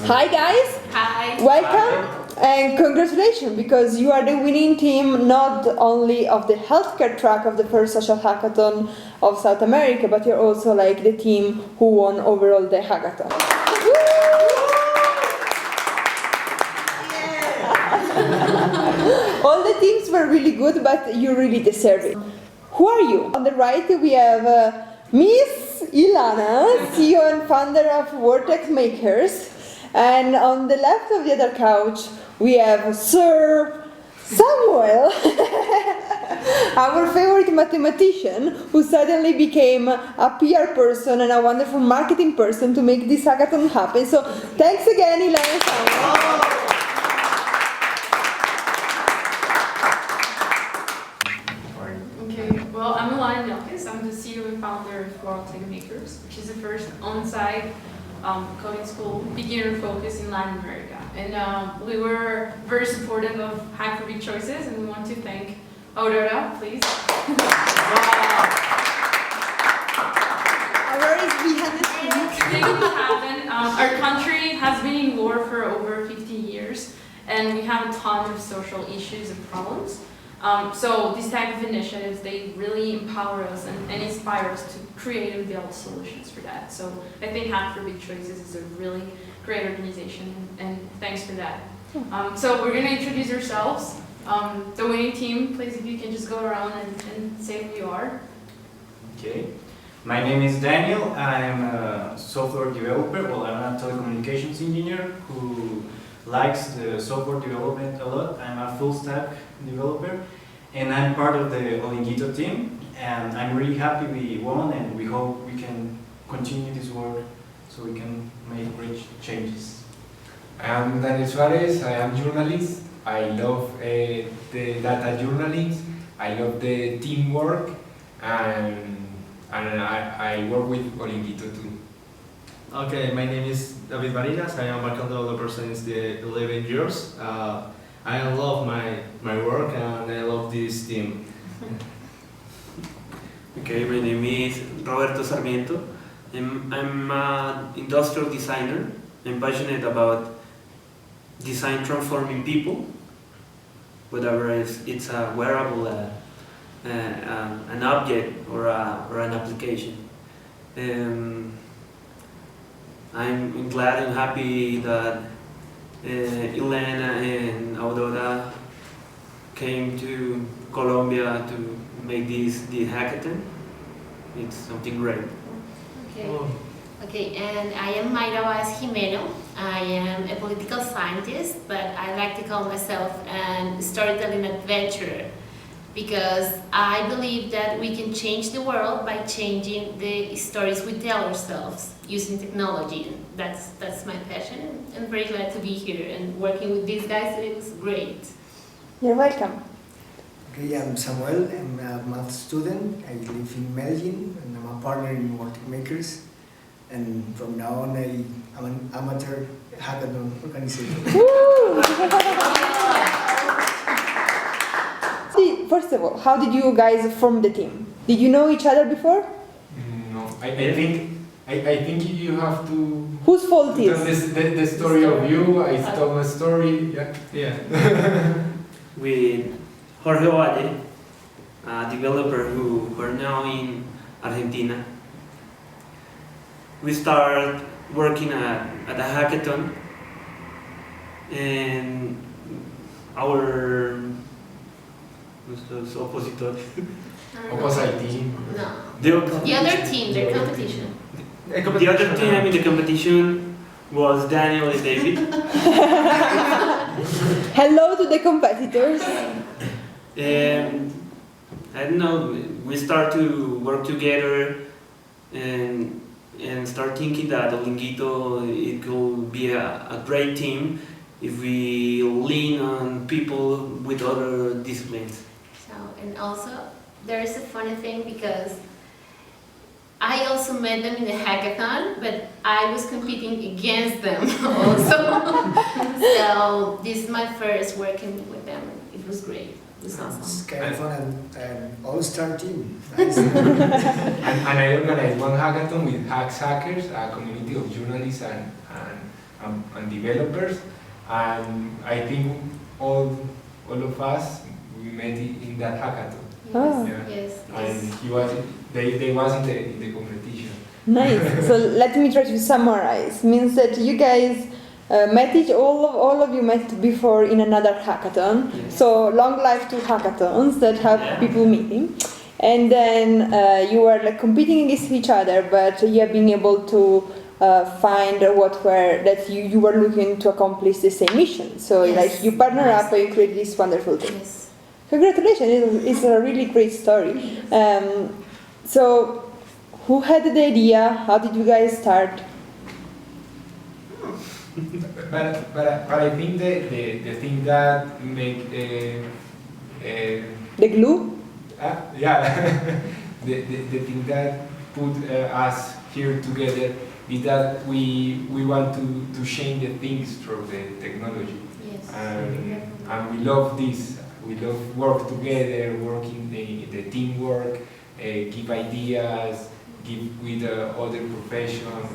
Hi guys! Hi! Welcome and congratulations because you are the winning team not only of the healthcare track of the FirstSocial Hackathon of South America, but you're also like the team who won overall the hackathon. All the teams were really good, but you really deserve it. Who are you? On the right we have Miss Ilana, CEO and founder of Vortex Makers. And on the left of the other couch, we have Sir Samuel, our favorite mathematician, who suddenly became a PR person and a wonderful marketing person to make this hackathon happen. So thanks again, Ilana and Samuel. Okay, well, I'm Ilana Nelkis. I'm the CEO and founder of Vortex Makers, which is the first on-site coding school, beginner focus in Latin America. And we were very supportive of Hack for Big Choices, and we want to thank Aurora, please. Aurora is behind the scenes. Things happen. Our country has been in war for over 50 years, and we have a ton of social issues and problems. So these type of initiatives, they really empower us and inspire us to create and build solutions for that. So I think Hack for Big Choices is a really great organization, and thanks for that. So we're going to introduce ourselves. The winning team, please, if you can just go around and say who you are. Okay. My name is Daniel. I'm a software developer. Well, I'm a telecommunications engineer who likes the software development a lot. I'm a full stack developer, and I'm part of the Olinguito team. And I'm really happy we won, and we hope we can continue this work so we can make great changes. I'm Daniel Suarez. I am journalist. I love the data journalism. I love the teamwork, and I work with Olinguito too. Okay, my name is David Varillas. I am a backend developer since the 11 years. I love my work and I love this team. Okay, my name is Roberto Sarmiento. I'm an industrial designer. I'm passionate about design transforming people, whether it's a wearable, an object, or an application. I'm glad and happy that Elena and Aurora came to Colombia to make the hackathon. It's something great. Okay, and I am Mayra Vaz Jimeno. I am a political scientist, but I like to call myself a storytelling adventurer because I believe that we can change the world by changing the stories we tell ourselves using technology. That's my passion. I'm very glad to be here and working with these guys. It was great. You're welcome. Okay, I'm Samuel. I'm a math student. I live in Medellin, and I'm a partner in Vortex Makers. And from now on, I'm an amateur hackathon organizer. First of all, how did you guys form the team? Did you know each other before? No, I think you have to. Whose fault tell is? the story of you. I told my story. Yeah. With Jorge Valle, a developer who are now in Argentina. We started working at a hackathon, and our oppositor. Opposite team. No. The other team, their competition. The other team in the competition was Daniel and David. Hello to the competitors. And I don't know, we start to work together and start thinking that Olinguito, it could be a great team if we lean on people with other disciplines. So, and also, there is a funny thing because I also met them in the hackathon, but I was competing against them also. So this is my first working with them. It was great. It was awesome. It's kind of fun and all-star team. Nice. And I organized one hackathon with Hackers, a community of journalists and and developers, and I think all of us we met in that hackathon. Oh. Yeah. Yes. And he was they was in the competition. Nice. So let me try to summarize. Means that you guys met all of you met before in another hackathon. Yes. So long life to hackathons that have Yeah. people meeting, and then you were like competing against each other, but you have been able to find what were that you were looking to accomplish the same mission. So Yes. like you partner up and you create this wonderful thing. Yes. Congratulations! It's a really great story. So, who had the idea? How did you guys start? But I think the thing that make The glue? yeah the thing that put us here together is that we want to change the things through the technology, Yes. and we love this. We love work together, working the teamwork, give ideas, give with other professionals.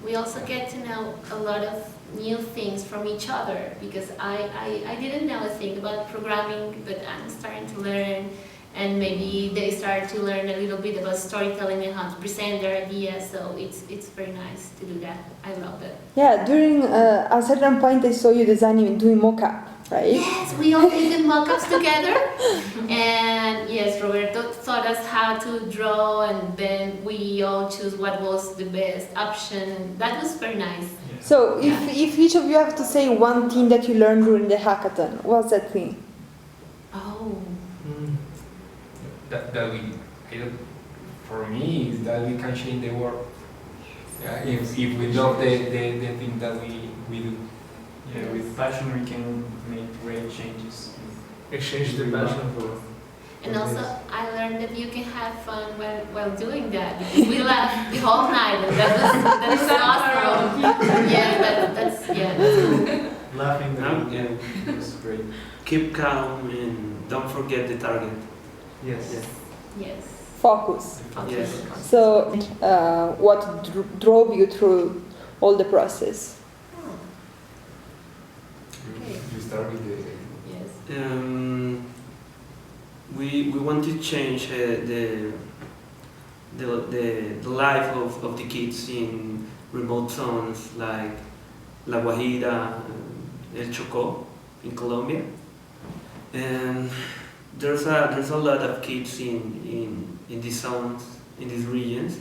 We also get to know a lot of new things from each other, because I didn't know a thing about programming, but I'm starting to learn, and maybe they start to learn a little bit about storytelling and how to present their ideas, so it's very nice to do that. I love that. Yeah, during a certain point I saw you designing and doing mock-up, right? Yes, we all did the mock-ups together, and yes, Roberto taught us how to draw, and then we all choose what was the best option. That was very nice. So, if each of you have to say one thing that you learned during the hackathon, what's that thing? Oh, That we, for me, is that we can change the world. Yeah, if we love the thing that we do. Yeah, with passion we can make great changes. Exchange the passion for. and also I learned that you can have fun while doing that, because we laughed the whole night, and that was awesome. That's cool. Laughing Yeah. was great. Keep calm and don't forget the target. Yes. Yes. Focus. Yes. So, what drove you through all the process? You start with the. Yes. We want to change the life of the kids in remote zones like La Guajira, El Chocó in Colombia, and there's a lot of kids in these zones, in these regions,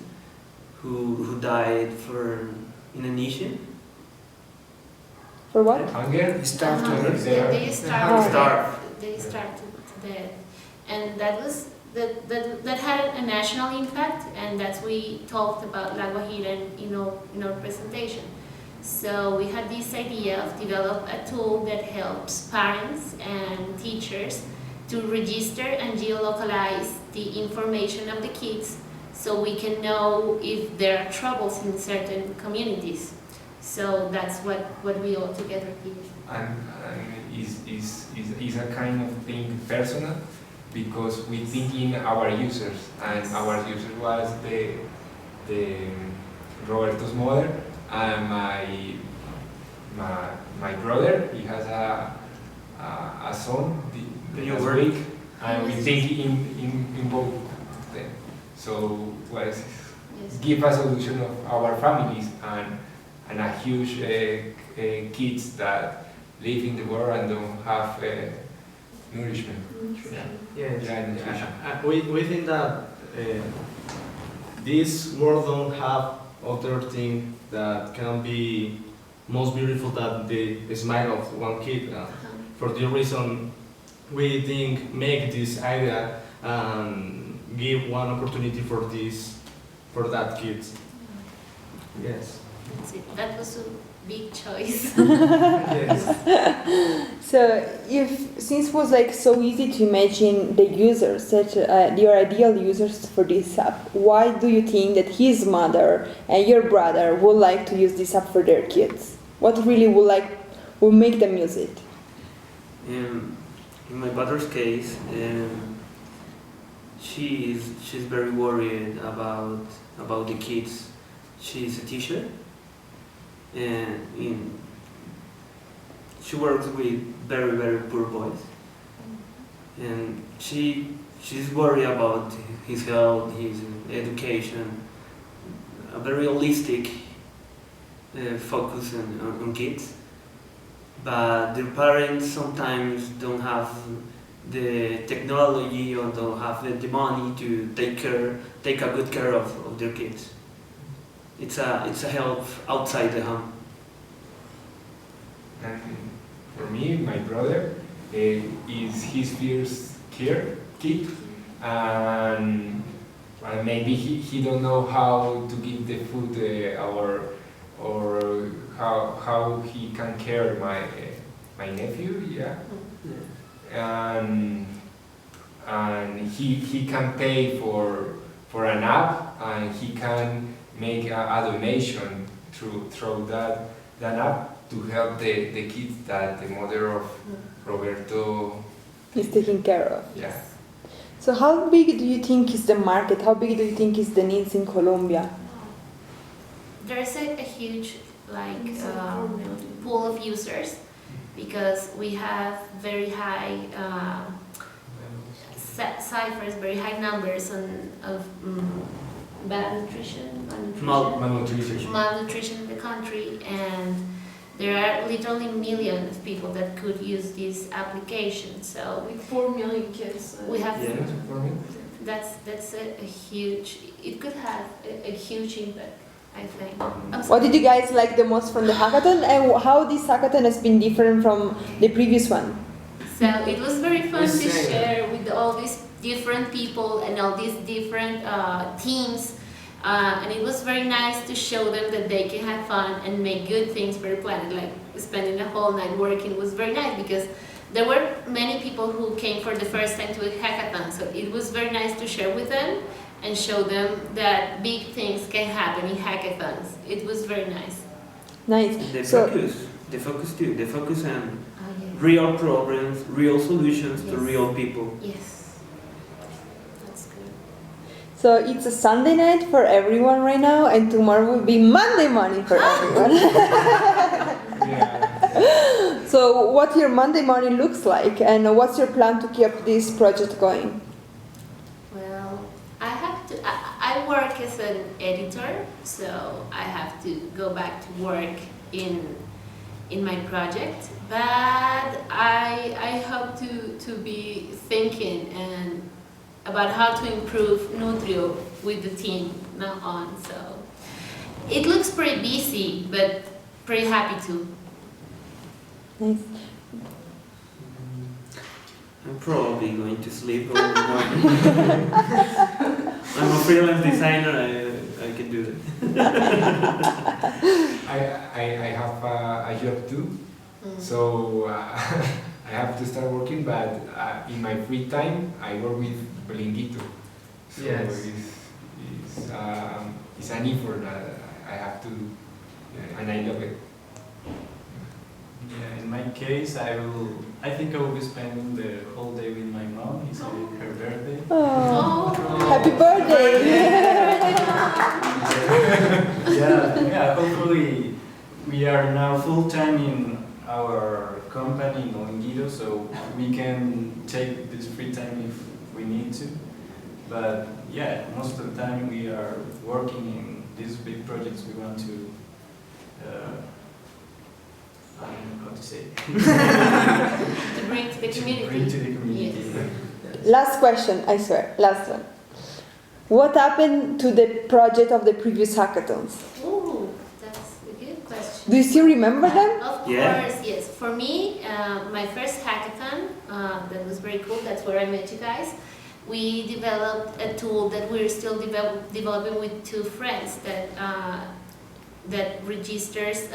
who died for inanition. For what? Hunger? Start to Uh-huh. live They there. starve. They starve to death, and that had a national impact, and that's we talked about La Guajira in our presentation. So we had this idea of develop a tool that helps parents and teachers to register and geolocalize the information of the kids, so we can know if there are troubles in certain communities. So that's what we all together did. And is a kind of thing personal, because we think in our users, and our user was the Roberto's mother and my brother. He has a son You last work. week, and we think in both of them. So was Yes. give a solution of our families and a huge kids that live in the world and don't have nourishment. Yes. Yeah. We think that this world don't have other thing that can be most beautiful than the smile of one kid. For the reason we think make this idea and give one opportunity for that kids. Yes. That's it. That was a big choice. Yes. So, since it was like so easy to imagine the users, that your ideal users for this app, why do you think that his mother and your brother would like to use this app for their kids? What really will make them use it? In my brother's case, she's very worried about the kids. She's a teacher, in she works with very poor boys, and she's worried about his health, his education, a very holistic focus on kids. But their parents sometimes don't have the technology or don't have the money to take a good care of their kids. It's a help outside the home. And for me, my brother is his first kid, and maybe he don't know how to give the food or how he can care my nephew, yeah. And he can pay for an app, and he can make a donation through that app to help the kids that the mother of Roberto Is taken care of. yeah. So how big do you think is the market? How big do you think is the needs in Colombia? There's a huge pool of users because we have very high ciphers, very high numbers of bad nutrition, malnutrition in the country, and there are literally millions of people that could use this application. So Like 4 million kids. we have Yeah, for me. that's a huge. It could have a huge impact, I think. What did you guys like the most from the hackathon, and how this hackathon has been different from the previous one? So it was very fun to Same. share with all these different people and all these different teams. And it was very nice to show them that they can have fun and make good things for the planet. Like spending the whole night working was very nice because there were many people who came for the first time to a hackathon. So it was very nice to share with them and show them that big things can happen in hackathons. It was very nice. Nice. The So focus too. The focus on Oh, yes. real problems, real solutions to Yes. real people. Yes. That's good. so it's a Sunday night for everyone right now, and tomorrow will be Monday morning for everyone. Yeah. So what your Monday morning looks like, and what's your plan to keep this project going? Well, I work as an editor, so I have to go back to work in my project. But I hope to be thinking and about how to improve Nutrio with the team now on. So it looks pretty busy, but pretty happy too. Nice. I'm probably going to sleep all the morning. I'm a freelance designer. I can do that. I have a job too, so I have to start working, but in my free time I work with Blinguito. So Yes. it's an effort that I have to, and I love it. Yeah, in my case, I think I will be spending the whole day with my mom. It's her birthday. Oh, happy birthday! Yeah, hopefully we are now full time in our company in Olinguito, so we can take this free time if we need to. But yeah, most of the time we are working in these big projects we want to. I don't know how to say. To bring to the community. To bring to the community. Yes. Last question, I swear, last one. What happened to the project of the previous hackathons? Ooh, that's a good question. Do you still remember them? Of Yeah. course, yes. For me, my first hackathon, that was very cool. That's where I met you guys. We developed a tool that we're still developing with two friends that registers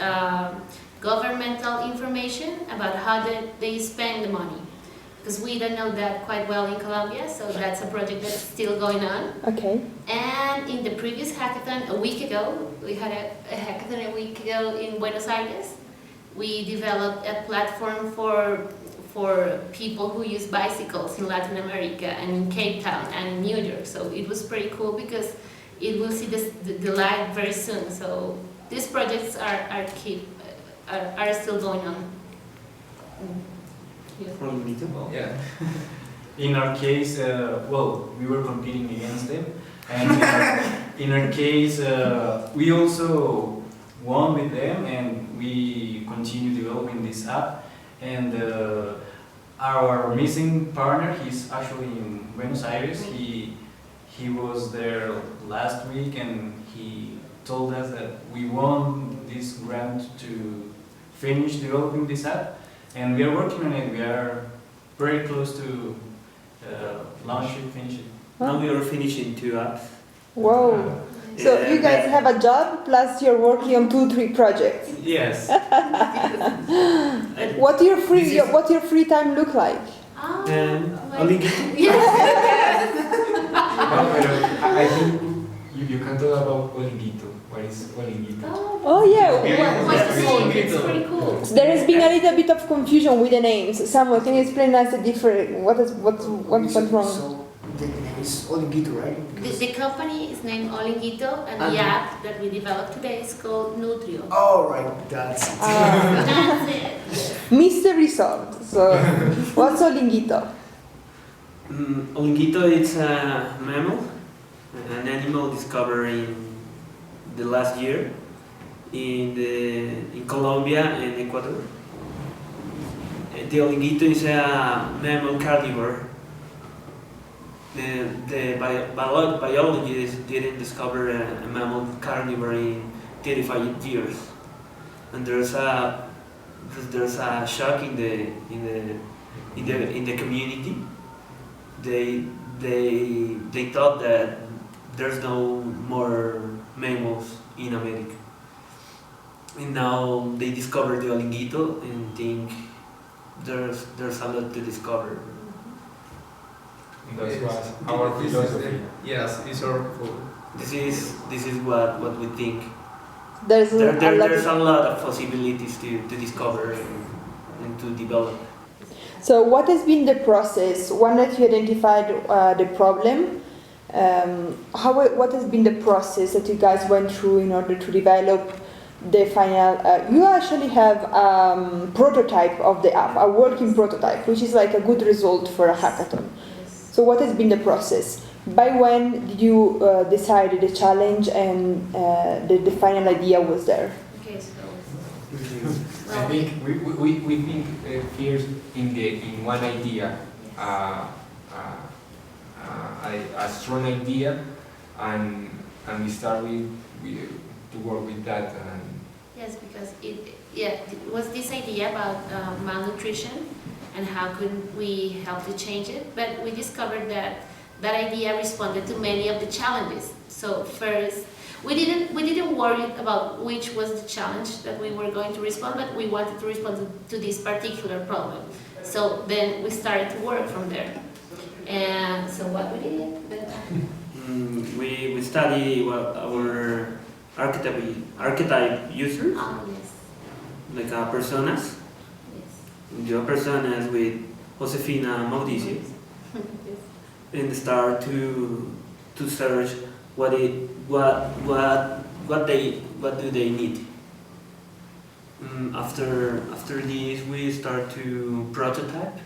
governmental information about how they spend the money. Because we don't know that quite well in Colombia, so that's a project that's still going on. Okay. And in the previous hackathon, a week ago, we had a hackathon a week ago in Buenos Aires. We developed a platform for people who use bicycles in Latin America and in Cape Town and in New York. So it was pretty cool because it will see the light very soon. So these projects are still going on. Yeah. In our case, well, we were competing against them, and in our case, we also won with them, and we continue developing this app. And our missing partner, he's actually in Buenos Aires. He was there last week, and he told us that we won this grant to finish developing this app, and we are working on it. We are very close to launch it, finish it. Now we are finishing 2 apps. Wow. So you guys have a job, plus you're working on 2-3 projects. Yes. What your free time look like? Olingito? I think you can talk about Olingito. What is Olingito? Oh yeah. What's the name? It's pretty cool. There has been a little bit of confusion with the names. Samuel, can you explain us the difference? What's wrong? So the name is Olingito, right? The company is named Olingito, and the app that we developed today is called Nutrio. Oh, right, that's it. That's it. Mystery solved. So, what's Olingito? Olingito is a mammal, an animal discovered in the last year in Colombia and Ecuador. The Olingito is a mammal carnivore. The biologists didn't discover a mammal carnivore in 35 years, and there's a shock in the community. They thought that there's no more mammals in America, and now they discovered the Olingito and think there's a lot to discover. That was our philosophy. Yes, it's our This is what we think. There's There's a lot of possibilities to discover and to develop. So, what has been the process? One that you identified the problem. What has been the process that you guys went through in order to develop the final? You actually have prototype of the app, a working prototype, which is like a good result for a hackathon. So, what has been the process? By when did you decide the challenge and the final idea was there? Okay, so I think we think first in one idea, a strong idea, and we start to work with that. And yes, because it was this idea about malnutrition and how could we help to change it. But we discovered that idea responded to many of the challenges. So first, we didn't worry about which was the challenge that we were going to respond, but we wanted to respond to this particular problem. So then we started to work from there. And so what we did? We study our archetype users, Yes. like personas. Yes. Your personas with Josefina Mauricio, and start to search what do they need. After this, we start to prototype.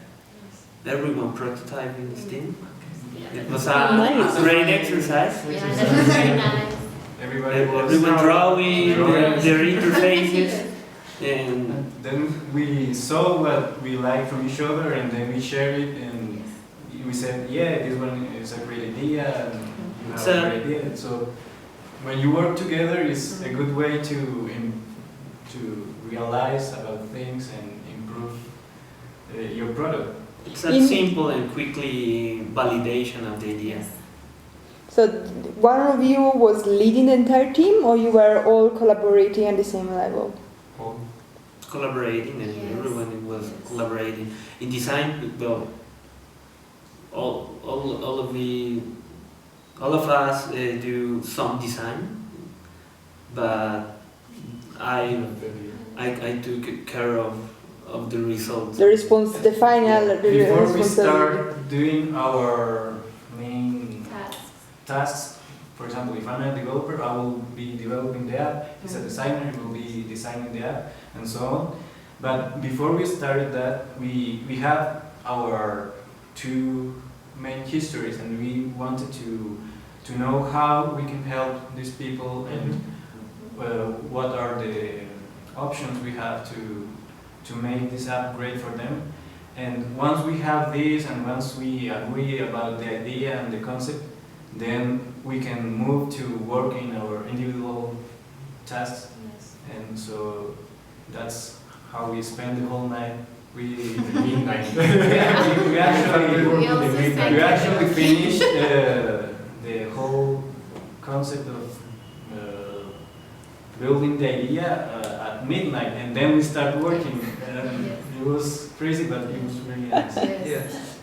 Everyone prototype in this team. Yeah, It was Nice. a great exercise. yeah, that was very nice. Everyone drawing their interfaces, and Then we saw what we like from each other, and then we shared it, and we said, yeah, this one is a great idea, and you have a great idea. So when you work together, it's a good way to realize about things and improve your product. it's a simple and quickly validation of the idea. So, one of you was leading the entire team, or you were all collaborating at the same level? Collaborating, and Yes. everyone was collaborating in design. Well, all of us do some design, but I took care of the results. The response, the final. The Before we responsibility. start doing our main Tasks. tasks, for example, if I'm a developer, I will be developing the app. If he's a designer, he will be designing the app, and so on. But before we started that, we have our two main histories, and we wanted to know how we can help these people and what are the options we have to make this app great for them. And once we have this, and once we agree about the idea and the concept, then we can move to work in our individual tasks. Yes. And so that's how we spend the whole night. We Midnight. we actually We actually finished the whole concept of building the idea at midnight, and then we start working. Yes. It was crazy, but it was really nice. Yes.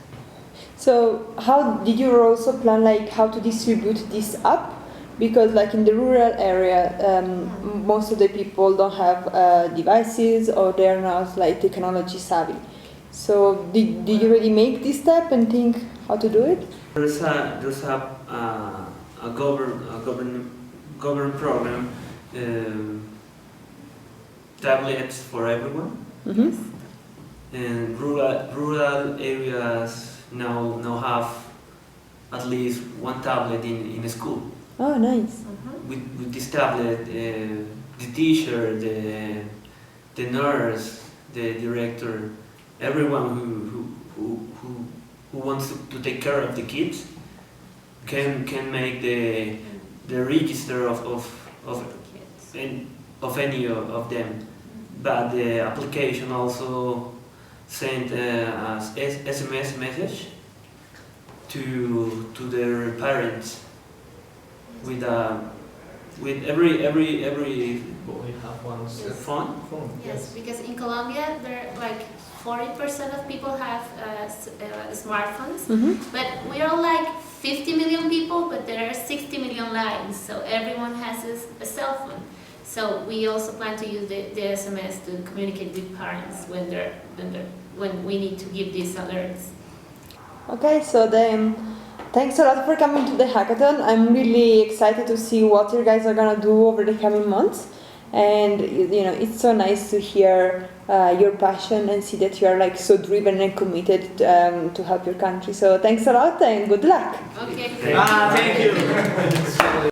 So how did you also plan like how to distribute this app? Because like in the rural area, most of the people don't have devices, or they're not like technology savvy. So did you really make this step and think how to do it? There's a government program, tablets for everyone, Mm-hmm. and rural areas now have at least one tablet in school. Oh, nice. With this tablet, the teacher, the nurse, the director, everyone who wants to take care of the kids can make the register of any of them. But the application also sent a SMS message to their parents with every But we have one Yes. phone. Yes, because in Colombia, there like 40% of people have smartphones, Mm-hmm. but we are like 50 million people, but there are 60 million lines, so everyone has a cell phone. So we also plan to use the SMS to communicate with parents when we need to give these alerts. Okay, so then thanks a lot for coming to the hackathon. I'm really excited to see what you guys are gonna do over the coming months. And you know, it's so nice to hear your passion and see that you are like so driven and committed to help your country. So thanks a lot and good luck. Okay. Thank you. Thank you.